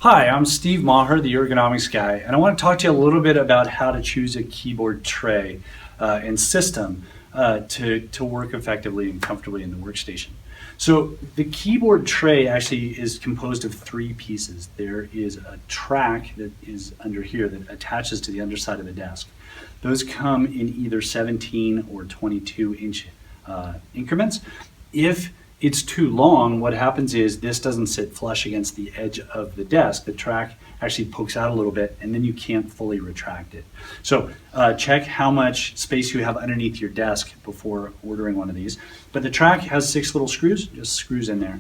Hi, I'm Steve Maher, the ergonomics guy, and I want to talk to you a little bit about how to choose a keyboard tray and system to work effectively and comfortably in the workstation. So the keyboard tray actually is composed of three pieces. There is a track that is under here that attaches to the underside of the desk. Those come in either 17 or 22-inch increments. If it's too long, what happens is this doesn't sit flush against the edge of the desk. The track actually pokes out a little bit and then you can't fully retract it. So check how much space you have underneath your desk before ordering one of these. But the track has 6 little screws, just screws in there.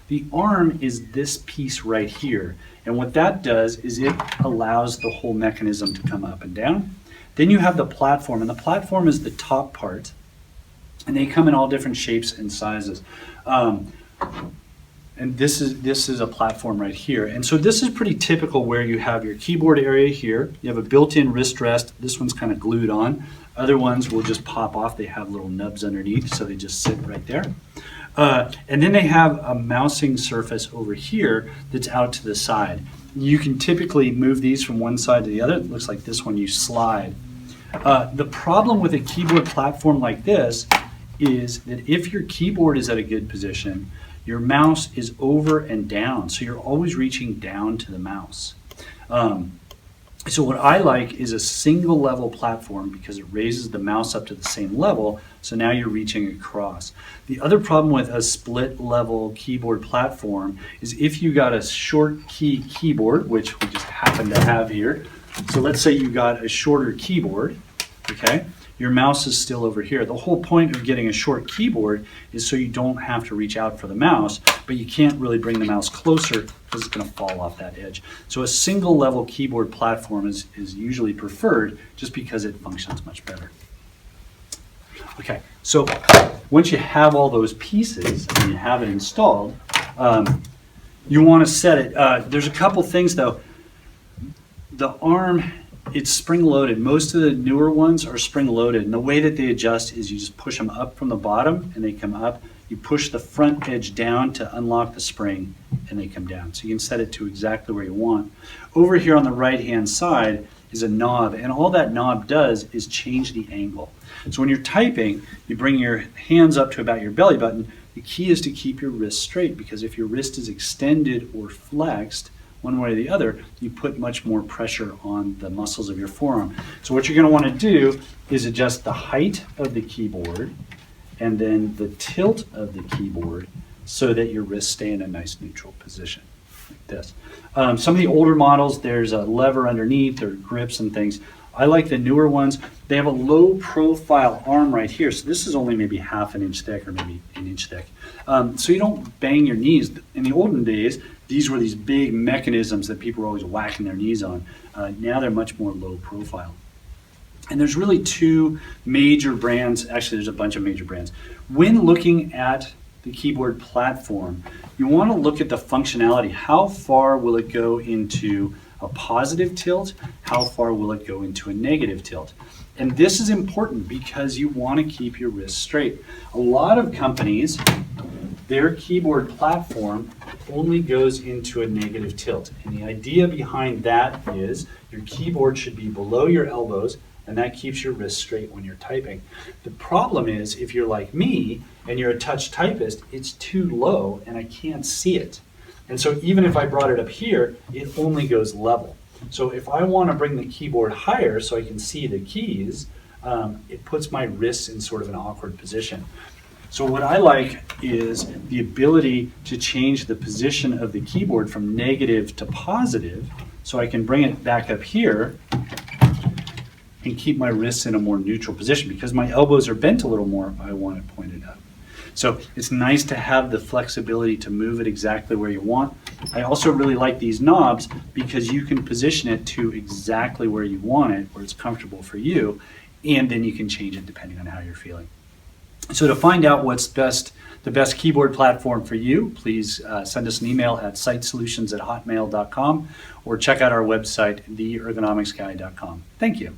The arm is this piece right here. And what that does is it allows the whole mechanism to come up and down. Then you have the platform, and the platform is the top part. And they come in all different shapes and sizes. And this is a platform right here. And so this is pretty typical where you have your keyboard area here. You have a built-in wrist rest. This one's kind of glued on. Other ones will just pop off. They have little nubs underneath, so they just sit right there. And then they have a mousing surface over here that's out to the side. You can typically move these from one side to the other. It looks like this one you slide. The problem with a keyboard platform like this is that if your keyboard is at a good position, your mouse is over and down, so you're always reaching down to the mouse. So what I like is a single level platform because it raises the mouse up to the same level, so now you're reaching across. The other problem with a split level keyboard platform is if you got a short key keyboard, which we just happen to have here. So let's say you got a shorter keyboard, okay? Your mouse is still over here. The whole point of getting a short keyboard is so you don't have to reach out for the mouse, but you can't really bring the mouse closer because it's going to fall off that edge. So a single level keyboard platform is usually preferred just because it functions much better. Okay, so once you have all those pieces and you have it installed, you want to set it. There's a couple things though. The arm, it's spring-loaded. Most of the newer ones are spring-loaded, and the way that they adjust is you just push them up from the bottom and they come up. You push the front edge down to unlock the spring and they come down. So you can set it to exactly where you want. Over here on the right-hand side is a knob, and all that knob does is change the angle. So when you're typing, you bring your hands up to about your belly button. The key is to keep your wrist straight, because if your wrist is extended or flexed, one way or the other, you put much more pressure on the muscles of your forearm. So what you're going to want to do is adjust the height of the keyboard and then the tilt of the keyboard so that your wrists stay in a nice neutral position, like this. Some of the older models, there's a lever underneath or grips and things. I like the newer ones. They have a low profile arm right here. So this is only maybe half an inch thick or maybe an inch thick. So you don't bang your knees. In the olden days, these were these big mechanisms that people were always whacking their knees on. Now they're much more low profile. And there's really two major brands. Actually, there's a bunch of major brands. When looking at the keyboard platform, you want to look at the functionality. How far will it go into a positive tilt? How far will it go into a negative tilt? And this is important because you want to keep your wrist straight. A lot of companies, their keyboard platform only goes into a negative tilt. And the idea behind that is your keyboard should be below your elbows, and that keeps your wrist straight when you're typing. The problem is if you're like me and you're a touch typist, it's too low and I can't see it. And so even if I brought it up here, it only goes level. So if I want to bring the keyboard higher so I can see the keys, it puts my wrists in sort of an awkward position. So what I like is the ability to change the position of the keyboard from negative to positive, so I can bring it back up here and keep my wrists in a more neutral position. Because my elbows are bent a little more, I want it pointed up. So it's nice to have the flexibility to move it exactly where you want. I also really like these knobs because you can position it to exactly where you want it, where it's comfortable for you, and then you can change it depending on how you're feeling. So to find out what's the best keyboard platform for you, please send us an email at sitesolutions@hotmail.com or check out our website, theergonomicsguy.com. Thank you.